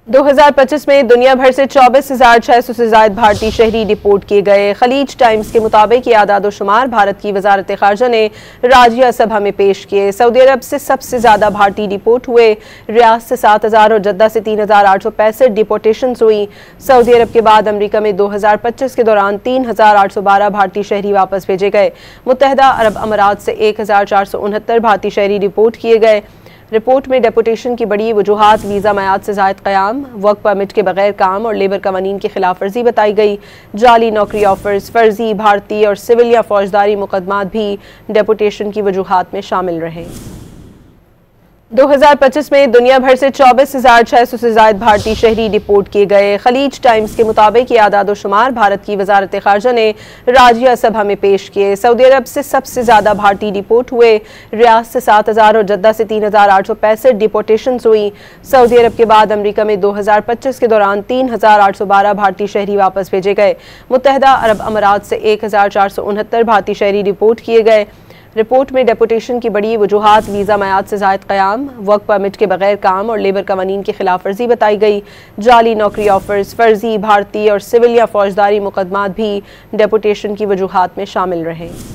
2025 में दुनिया भर से 24,600 से ज्यादा भारतीय शहरी डिपोर्ट किए गए। खलीज टाइम्स के मुताबिक ये आदाद शुमार भारत की वजारत खारजा ने राज्य सभा में पेश किए। सऊदी अरब से सबसे ज्यादा भारतीय डिपोर्ट हुए। रियाद से 7,000 और जद्दा से 3,865 डिपोर्टेशन हुई। सऊदी अरब के बाद अमरीका में 2025 के दौरान 3,812 भारतीय शहरी वापस भेजे गए। मुत्तहदा अरब अमारात से 1,469 भारतीय शहरी डिपोर्ट किए गए। रिपोर्ट में डेपुटेशन की बड़ी वजूहात वीज़ा मयाद से ज़ायद क़याम, वर्क परमिट के बगैर काम और लेबर कवानीन की खिलाफ वर्जी बताई गई। जाली नौकरी ऑफर्स, फर्जी भारतीय और सिविल या फौजदारी मुकदमात भी डेपुटेशन की वजूहात में शामिल रहे। 2025 में दुनिया भर से 24,600 से ज्यादा भारतीय शहरी डिपोर्ट किए गए। खलीज टाइम्स के मुताबिक ये आदाद शुमार भारत की वजारत खारजा ने राज्य सभा में पेश किए। सऊदी अरब से सबसे ज्यादा भारतीय डिपोर्ट हुए। रियाद से 7,000 और जद्दा से 3,865 डिपोर्टेशन हुई। सऊदी अरब के बाद अमरीका में 2025 के दौरान 3,812 भारतीय शहरी वापस भेजे गए। मुत्तहदा अरब अमारात से 1,469 भारतीय शहरी डिपोर्ट किए गए। रिपोर्ट में डेपुटेशन की बड़ी वजूहात वीज़ा मयाद से ज़ायद क़याम, वर्क परमिट के बगैर काम और लेबर कवानीन की खिलाफ वर्जी बताई गई। जाली नौकरी ऑफर्स, फर्जी भारतीय और सिविल या फौजदारी मुकदमात भी डेपुटेशन की वजूहात में शामिल रहे।